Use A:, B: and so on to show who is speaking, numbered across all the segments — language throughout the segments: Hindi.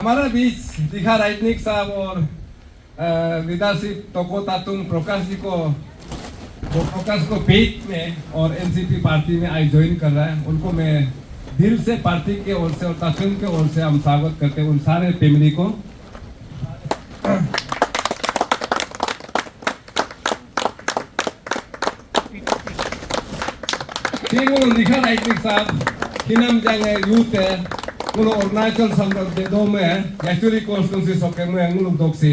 A: हमारा बीच दिखा राजनीतिक साहब और लीडरशिप तोको तातुंग प्रकाश जी को वो प्रकाश को बीच में और एनसीपी पार्टी में आज ज्वाइन कर रहा है। उनको मैं दिल से पार्टी के ओर से और तातुंग के ओर से हम स्वागत करते हैं उन सारे फैमिली को। दिखा राजनीतिक साहब किनम जंगे यूथ है उन अरुणाचल संघ दो में एक्चुअली कॉन्स्टिट्यूंसी सोके में उन दोक्सी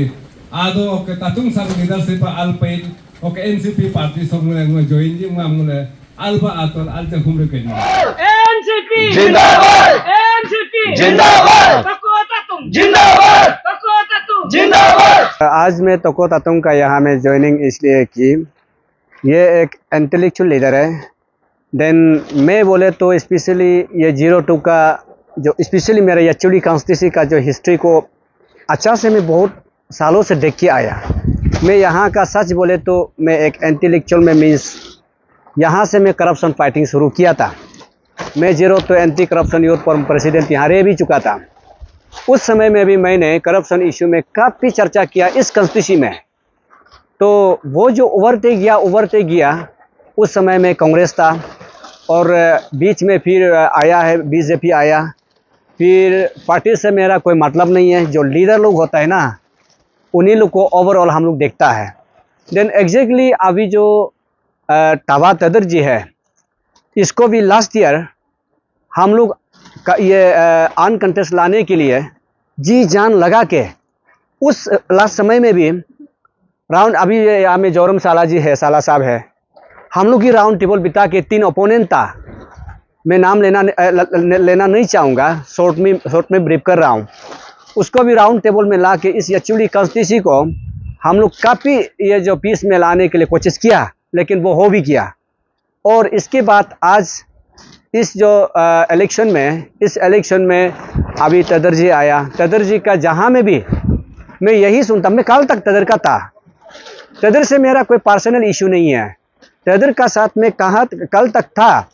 A: आदो के तातुंग सार लीडरशिप अल्पेन ओके एनसीपी पार्टी सोंगे में ज्वाइन जी मामूले अल्फा आतोल अल्टे घुमरे के
B: एनसीपी
C: जिंदाबाद
B: एनसीपी
C: जिंदाबाद
B: तको तातुंग
C: जिंदाबाद
B: तको तातुंग
C: जिंदाबाद।
D: आज मैं तोको तातुंग का यहाँ में ज्वाइनिंग इसलिए की ये एक इंटेलेक्चुअल लीडर है। देन मैं बोले तो स्पेशली ये 02 का जो स्पेशली मेरा यचुली कॉन्स्टिट्यूंसी का जो हिस्ट्री को अच्छा से मैं बहुत सालों से देख के आया। मैं यहाँ का सच बोले तो मैं एक इंटेलेक्चुअल में मीन्स यहाँ से मैं करप्शन फाइटिंग शुरू किया था। मैं 02 anti corruption youth forum president यहाँ रह भी चुका था। उस समय में भी मैंने करप्शन इशू में काफ़ी चर्चा किया इस कॉन्स्टिट्यूंसी में। तो वो जो उभरते गया उस समय में कांग्रेस था और बीच में फिर आया है बीजेपी आया। फिर पार्टी से मेरा कोई मतलब नहीं है, जो लीडर लोग होता है ना उन्हीं लोग को ओवरऑल हम लोग देखता है। देन एग्जैक्टली अभी जो ताबा तदर जी है इसको भी लास्ट ईयर हम लोग का ये ऑन कंटेस्ट लाने के लिए जी जान लगा के उस लास्ट समय में भी राउंड अभी यहाँ में जोरम साला जी है, साला साहब है, हम लोग की राउंड टेबल बिता के 3 ओपोनेंट था। मैं नाम लेना नहीं चाहूँगा, शॉर्ट में ब्रीफ कर रहा हूँ। उसको भी राउंड टेबल में ला के इस यचुली कॉन्स्टिट्यूंसी को हम लोग काफ़ी ये जो पीस में लाने के लिए कोशिश किया, लेकिन वो हो भी गया। और इसके बाद आज इस जो इस इलेक्शन में अभी तदर जी आया। तदर जी का जहाँ में भी मैं यही सुनता, मैं कल तक तदर का था। तदर से मेरा कोई पर्सनल इशू नहीं है। तदर का साथ में कल तक था।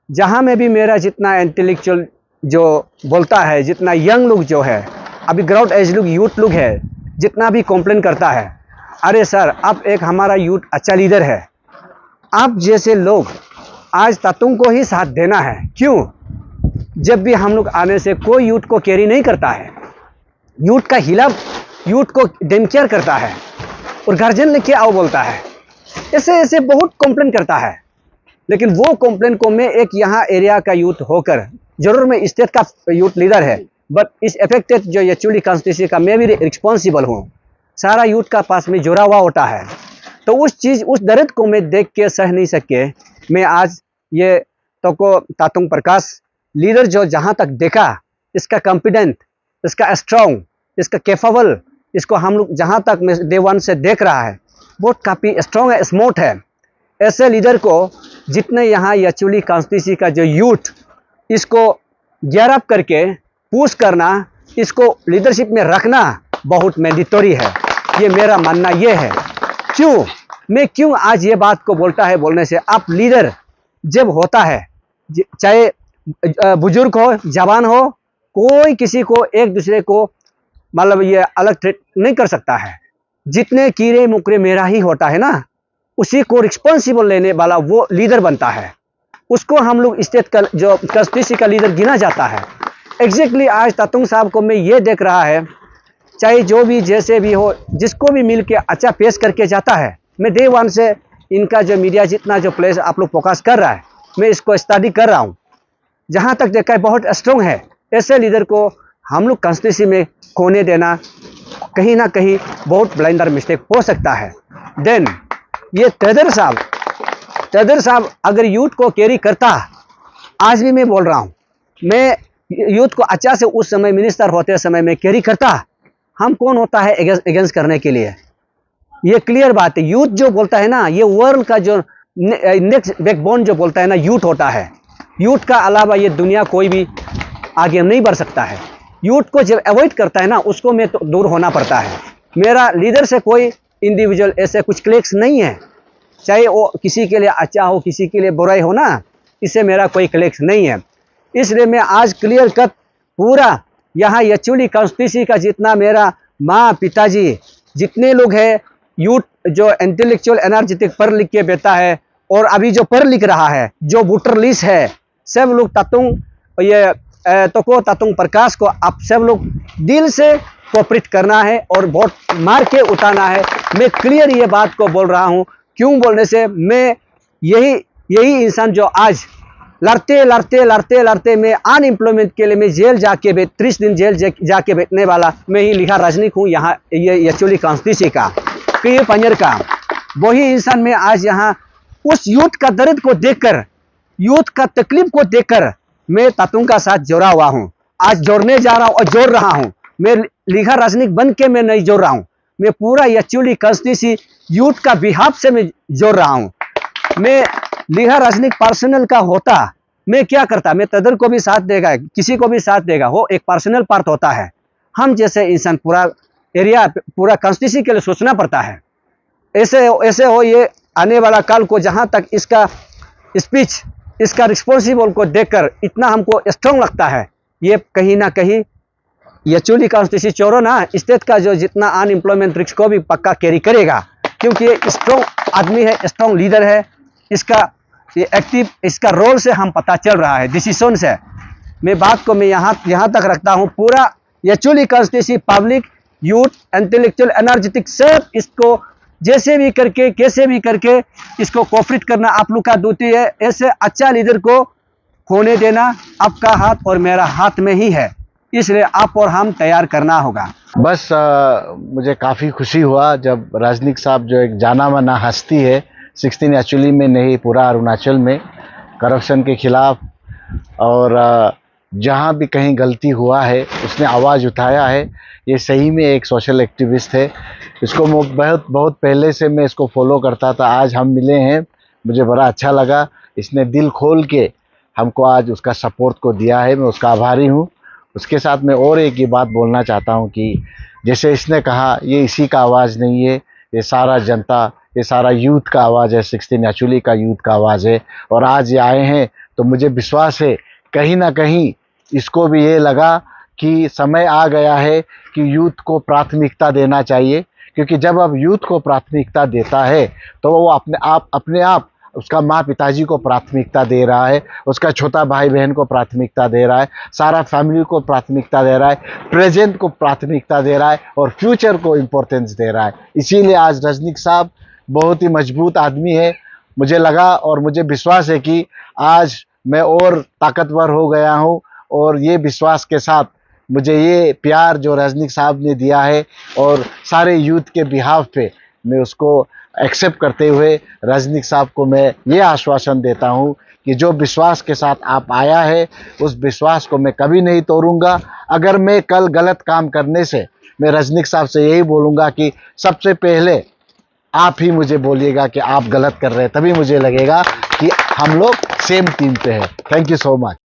D: जहाँ में भी मेरा जितना इंटेलेक्चुअल जो बोलता है, जितना यंग लोग जो है अभी ग्राउंड एज लोग यूथ लोग है, जितना भी कंप्लेन करता है, अरे सर आप एक हमारा यूथ अच्छा लीडर है, आप जैसे लोग आज तातुंग को ही साथ देना है। क्यों? जब भी हम लोग आने से कोई यूथ को कैरी नहीं करता है, यूथ का खिलाफ यूथ को डेमकेयर करता है और गार्जियन ने क्या आओ बोलता है, ऐसे बहुत कंप्लेन करता है। लेकिन वो कंप्लेन को मैं एक यहाँ एरिया का यूथ होकर, जरूर मैं स्टेट का यूथ लीडर है, बट इस अफेक्टेड जो यचुली कॉन्स्टिट्यूंसी का मैं भी रिस्पॉन्सिबल हूँ। सारा यूथ का पास में जुड़ा हुआ होता है। तो उस दर्द को मैं देख के सह नहीं सके, मैं आज ये तोको तातुंग प्रकाश लीडर जो जहाँ तक देखा, इसका कॉन्फिडेंट, इसका स्ट्रॉन्ग, इसका कैपेबल, इसको हम लोग जहाँ तक मैं डे 1 से देख रहा है बहुत काफ़ी स्ट्रॉन्ग है, स्मार्ट है। ऐसे लीडर को जितने यहाँ यचुली कॉन्स्टिट्यूंसी का जो यूथ इसको गियर अप करके पुश करना, इसको लीडरशिप में रखना बहुत मैंडेटरी है। ये मेरा मानना ये है। क्यों आज ये बात को बोलता है? बोलने से आप लीडर जब होता है, चाहे बुजुर्ग हो, जवान हो, कोई किसी को एक दूसरे को मतलब ये अलग ट्रीट नहीं कर सकता है। जितने कीड़े मुकरे मेरा ही होता है ना, उसी को रिस्पॉन्सिबल लेने वाला वो लीडर बनता है। उसको हम लोग स्टेट का जो कॉन्स्टिट्यूंसी का लीडर गिना जाता है। एग्जैक्टली आज तातुंग साहब को मैं ये देख रहा है, चाहे जो भी जैसे भी हो, जिसको भी मिल के अच्छा पेश करके जाता है। मैं डे 1 से इनका जो मीडिया जितना जो प्लेस आप लोग फोकस कर रहा है, मैं इसको स्टडी कर रहा हूँ। जहाँ तक देखा है बहुत स्ट्रॉन्ग है। ऐसे लीडर को हम लोग कॉन्स्टिट्यूंसी में खोने देना कहीं ना कहीं बहुत ब्लाइंडर मिस्टेक हो सकता है। देन ये तदर साहब अगर यूथ को कैरी करता, आज भी मैं बोल रहा हूँ, मैं यूथ को अच्छा से उस समय मिनिस्टर होते समय में कैरी करता। हम कौन होता है अगेंस्ट करने के लिए? ये क्लियर बात है। यूथ जो बोलता है ना, ये वर्ल्ड का जो नेक्स्ट बैकबोन जो बोलता है ना, यूथ होता है। यूथ का अलावा ये दुनिया कोई भी आगे नहीं बढ़ सकता है। यूथ को जब अवॉइड करता है ना, उसको में तो दूर होना पड़ता है। मेरा लीडर से कोई इंडिविजुअल ऐसे कुछ क्लेक्स नहीं है, चाहे वो किसी के लिए अच्छा हो, किसी के लिए बुराई हो ना, इससे मेरा कोई क्लेक्स नहीं है। इसलिए मैं आज क्लियर कट पूरा यहाँ यचुली कॉन्स्टिट्यूंसी का जितना मेरा माँ पिताजी जितने लोग हैं, यूथ जो इंटेलेक्चुअल एनर्जेटिक पढ़ लिख के बेटा है और अभी जो पढ़ लिख रहा है, जो वोटर लिस्ट है, सब लोग तातुंग ये तोको तातुंग प्रकाश को आप सब लोग दिल से कोऑपरेट करना है और वोट मार के उठाना है। मैं क्लियर ये बात को बोल रहा हूँ। क्यों बोलने से मैं यही इंसान जो आज लड़ते मैं अनएम्प्लॉयमेंट के लिए मैं जेल जाके 30 दिन जेल जाके बैठने वाला मैं ही लिखा राजनीतिक हूँ यहाँ ये यचुली कॉन्स्टिट्यूंसी का कई पंजर का वही इंसान में आज यहाँ उस यूथ का दर्द को देखकर, यूथ का तकलीफ को देखकर मैं तातुंग का साथ जोड़ा हुआ हूँ। आज जोड़ने जा रहा हूँ और जोड़ रहा हूँ। मैं लिखा राजनीतिक बन के मैं नहीं जोड़ रहा हूँ, मैं पूरा यचुली कॉन्स्टिट्यूंसी यूथ का बिहाफ से मैं जोड़ रहा हूँ। मैं लिखा राजनीतिक पर्सनल का होता मैं क्या करता, मैं तदर को भी साथ देगा, किसी को भी साथ देगा, वो एक पर्सनल पार्ट होता है। हम जैसे इंसान पूरा एरिया पूरा कॉन्स्टिट्यूंसी के लिए सोचना पड़ता है। ऐसे हो ये आने वाला काल को जहाँ तक इसका स्पीच, इसका रिस्पॉन्सिबल को देखकर इतना हमको स्ट्रॉन्ग लगता है। ये कहीं ना कहीं यचुली कॉन्स्टिट्यूंसी चोरो ना स्टेट का जो जितना अनएम्प्लॉयमेंट रिस्क को भी पक्का कैरी करेगा, क्योंकि ये स्ट्रॉन्ग आदमी है, स्ट्रॉन्ग लीडर है। इसका ये एक्टिव इसका रोल से हम पता चल रहा है, डिसीजन से। मैं बात को मैं यहाँ तक रखता हूँ। पूरा यचुली constituency public, youth, intellectual, energetic सब इसको जैसे भी करके कैसे भी करके इसको कोऑपरेट करना आप लोग का ड्यूटी है। ऐसे अच्छा लीडर को होने देना आपका हाथ और मेरा हाथ में ही है, इसलिए आप और हम तैयार करना होगा।
E: बस मुझे काफ़ी खुशी हुआ जब राजनीतिक साहब जो एक जाना माना हस्ती है 16 यचुली में नहीं पूरा अरुणाचल में करप्शन के खिलाफ और जहाँ भी कहीं गलती हुआ है उसने आवाज़ उठाया है। ये सही में एक सोशल एक्टिविस्ट है। इसको बहुत पहले से मैं इसको फॉलो करता था। आज हम मिले हैं, मुझे बड़ा अच्छा लगा। इसने दिल खोल के हमको आज उसका सपोर्ट को दिया है, मैं उसका आभारी हूँ। उसके साथ मैं और एक ये बात बोलना चाहता हूँ कि जैसे इसने कहा ये इसी का आवाज़ नहीं है, ये सारा जनता, ये सारा यूथ का आवाज़ है, 16 यचुली का यूथ का आवाज़ है। और आज ये आए हैं तो मुझे विश्वास है कहीं ना कहीं इसको भी ये लगा कि समय आ गया है कि यूथ को प्राथमिकता देना चाहिए, क्योंकि जब अब यूथ को प्राथमिकता देता है तो वो अपने आप उसका माँ पिताजी को प्राथमिकता दे रहा है, उसका छोटा भाई बहन को प्राथमिकता दे रहा है, सारा फैमिली को प्राथमिकता दे रहा है, प्रेजेंट को प्राथमिकता दे रहा है और फ्यूचर को इम्पोर्टेंस दे रहा है। इसीलिए आज राजनीतिक साहब बहुत ही मजबूत आदमी है मुझे लगा, और मुझे विश्वास है कि आज मैं और ताकतवर हो गया हूँ। और ये विश्वास के साथ मुझे ये प्यार जो राजनीतिक साहब ने दिया है और सारे यूथ के बिहाफ पे मैं उसको एक्सेप्ट करते हुए राजनीतिक साहब को मैं ये आश्वासन देता हूँ कि जो विश्वास के साथ आप आया है उस विश्वास को मैं कभी नहीं तोड़ूंगा। अगर मैं कल गलत काम करने से मैं राजनीतिक साहब से यही बोलूँगा कि सबसे पहले आप ही मुझे बोलिएगा कि आप गलत कर रहे हैं, तभी मुझे लगेगा कि हम लोग सेम टीम पे हैं। Thank you so much.